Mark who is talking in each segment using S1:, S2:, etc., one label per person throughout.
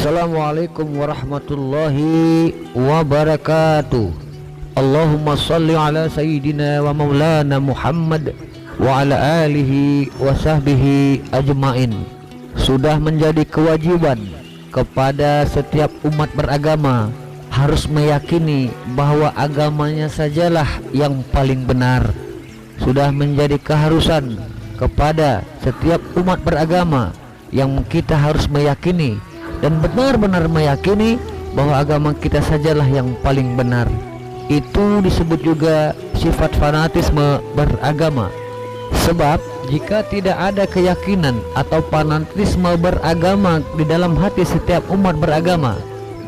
S1: Assalamualaikum warahmatullahi wabarakatuh. Allahumma salli ala sayyidina wa maulana Muhammad wa ala alihi wa sahbihi ajmain. Sudah menjadi kewajiban kepada setiap umat beragama harus meyakini bahwa agamanya sajalah yang paling benar. Sudah menjadi keharusan kepada setiap umat beragama yang kita harus meyakini dan benar-benar meyakini bahwa agama kita sajalah yang paling benar. Itu disebut juga sifat fanatisme beragama. Sebab jika tidak ada keyakinan atau fanatisme beragama di dalam hati setiap umat beragama,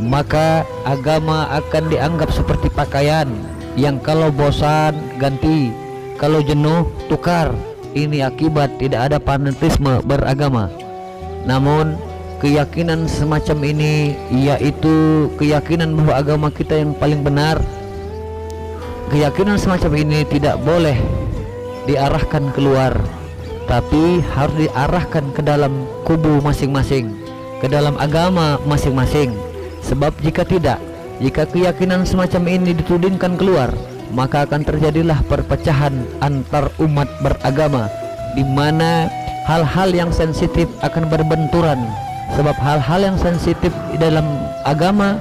S1: maka agama akan dianggap seperti pakaian yang kalau bosan ganti, kalau jenuh tukar. Ini akibat tidak ada fanatisme beragama. Namun keyakinan semacam ini, yaitu keyakinan bahwa agama kita yang paling benar, keyakinan semacam ini tidak boleh diarahkan keluar, tapi harus diarahkan ke dalam kubu masing-masing, ke dalam agama masing-masing. Sebab jika tidak, jika keyakinan semacam ini ditudingkan keluar, maka akan terjadilah perpecahan antar umat beragama, di mana hal-hal yang sensitif akan berbenturan. Sebab hal-hal yang sensitif di dalam agama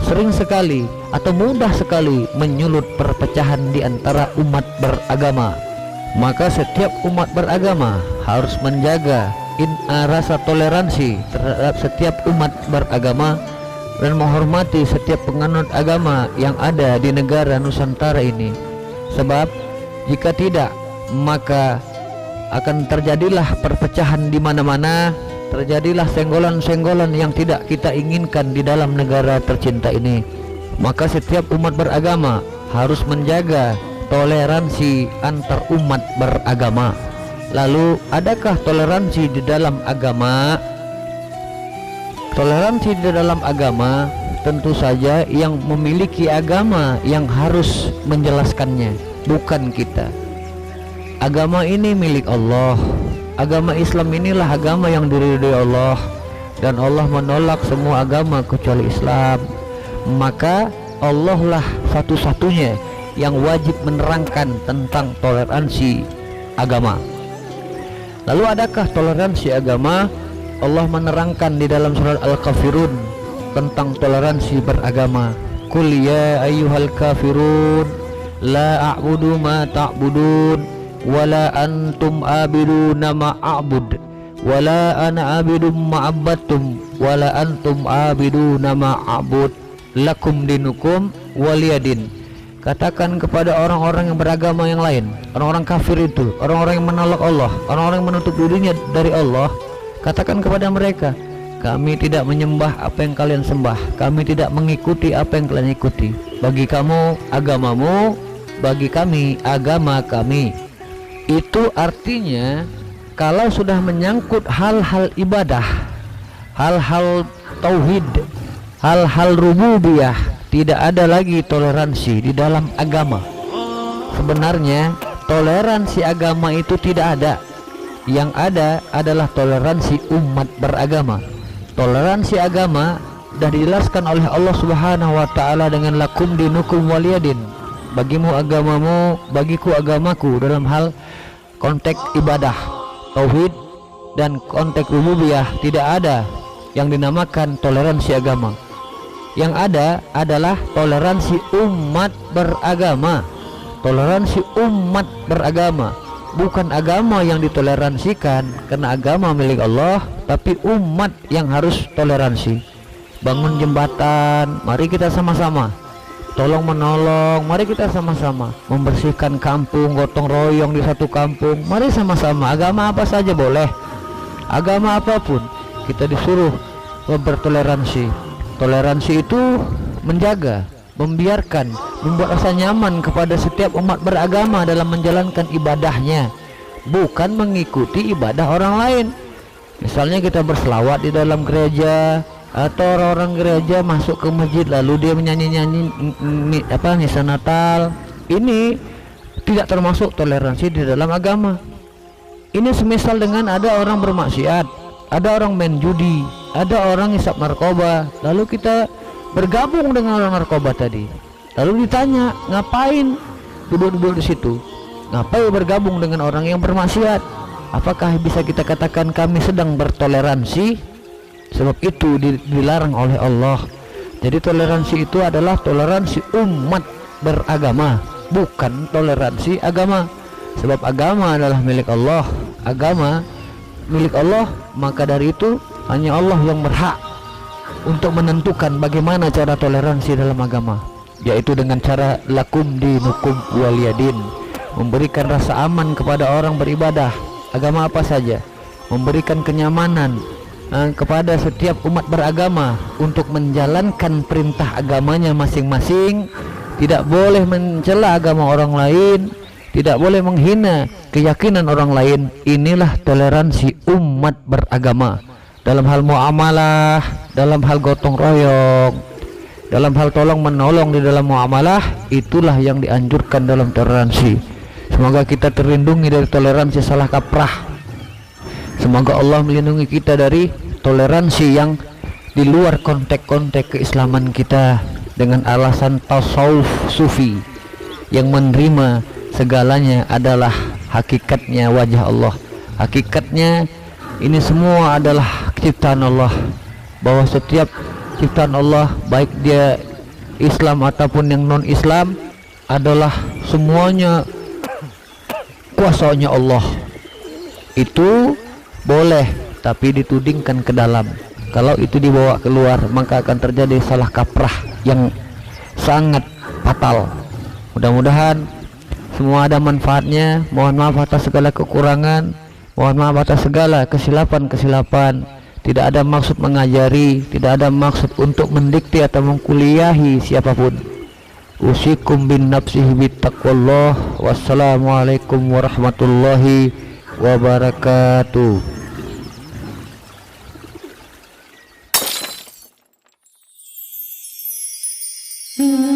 S1: sering sekali atau mudah sekali menyulut perpecahan di antara umat beragama. Maka setiap umat beragama harus menjaga rasa toleransi terhadap setiap umat beragama dan menghormati setiap penganut agama yang ada di negara Nusantara ini. Sebab jika tidak, maka akan terjadilah perpecahan di mana-mana, terjadilah senggolan-senggolan yang tidak kita inginkan di dalam negara tercinta ini. Maka setiap umat beragama harus menjaga toleransi antar umat beragama. Lalu adakah toleransi di dalam agama? Toleransi di dalam agama tentu saja yang memiliki agama yang harus menjelaskannya, bukan kita. Agama ini milik Allah. Agama Islam inilah agama yang diridhoi Allah, dan Allah menolak semua agama kecuali Islam. Maka Allah lah satu-satunya yang wajib menerangkan tentang toleransi agama. Lalu adakah toleransi agama? Allah menerangkan di dalam surat Al-Kafirun tentang toleransi beragama. Qul ya ayyuhal kafirun la a'budu ma ta'budun wala antum abiduna ma a'bud wala ana abidum ma abadtum wala antum abiduna ma a'bud lakum dinukum waliyadin. Katakan kepada orang-orang yang beragama yang lain, orang-orang kafir itu, orang-orang yang menolak Allah, orang-orang yang menutup dirinya dari Allah, katakan kepada mereka, kami tidak menyembah apa yang kalian sembah, kami tidak mengikuti apa yang kalian ikuti. Bagi kamu agamamu, bagi kami agama kami. Itu artinya kalau sudah menyangkut hal-hal ibadah, hal-hal tauhid, hal-hal rububiyah, tidak ada lagi toleransi di dalam agama. Sebenarnya toleransi agama itu tidak ada. Yang ada adalah toleransi umat beragama. Toleransi agama sudah dijelaskan oleh Allah Subhanahu wa taala dengan lakum dinukum waliyadin. Bagimu agamamu, bagiku agamaku, dalam hal konteks ibadah, tauhid dan konteks rububiyah tidak ada yang dinamakan toleransi agama. Yang ada adalah toleransi umat beragama. Toleransi umat beragama, bukan agama yang ditoleransikan, karena agama milik Allah, tapi umat yang harus toleransi. Bangun jembatan, mari kita sama-sama. Tolong menolong, mari kita sama-sama. Membersihkan kampung, gotong royong di satu kampung, mari sama-sama. Agama apa saja boleh, agama apapun kita disuruh bertoleransi. Toleransi itu menjaga, membiarkan, membuat rasa nyaman kepada setiap umat beragama dalam menjalankan ibadahnya, bukan mengikuti ibadah orang lain. Misalnya kita berselawat di dalam gereja, atau orang-orang gereja masuk ke masjid lalu dia menyanyi-nyanyi misa Natal. Ini tidak termasuk toleransi di dalam agama. Ini semisal dengan ada orang bermaksiat, ada orang main judi, ada orang hisap narkoba, lalu kita bergabung dengan orang narkoba tadi. Lalu ditanya, ngapain duduk-duduk di situ? Ngapain bergabung dengan orang yang bermaksiat? Apakah bisa kita katakan kami sedang bertoleransi? Sebab itu dilarang oleh Allah. Jadi toleransi itu adalah toleransi umat beragama, bukan toleransi agama. Sebab agama adalah milik Allah. Agama milik Allah, maka dari itu hanya Allah yang berhak untuk menentukan bagaimana cara toleransi dalam agama, yaitu dengan cara lakum dinukum waliyadin, memberikan rasa aman kepada orang beribadah agama apa saja, memberikan kenyamanan kepada setiap umat beragama untuk menjalankan perintah agamanya masing-masing. Tidak boleh mencela agama orang lain, tidak boleh menghina keyakinan orang lain. Inilah toleransi umat beragama dalam hal muamalah, dalam hal gotong royong, dalam hal tolong menolong di dalam muamalah. Itulah yang dianjurkan dalam toleransi. Semoga kita terlindungi dari toleransi salah kaprah. Semoga Allah melindungi kita dari toleransi yang di luar konteks-konteks keislaman kita dengan alasan tasawuf sufi yang menerima segalanya adalah hakikatnya wajah Allah. Hakikatnya ini semua adalah ciptaan Allah, bahwa setiap ciptaan Allah, baik dia Islam ataupun yang non Islam, adalah semuanya kuasanya Allah. Itu boleh, tapi ditudingkan ke dalam. Kalau itu dibawa keluar, maka akan terjadi salah kaprah yang sangat fatal. Mudah-mudahan semua ada manfaatnya. Mohon maaf atas segala kekurangan, mohon maaf atas segala kesilapan-kesilapan. Tidak ada maksud mengajari, tidak ada maksud untuk mendikte atau mengkuliahi siapapun. Usikum bin nafsihi bittaqwallah. Wassalamualaikum warahmatullahi wabarakatuh.
S2: Mm-hmm.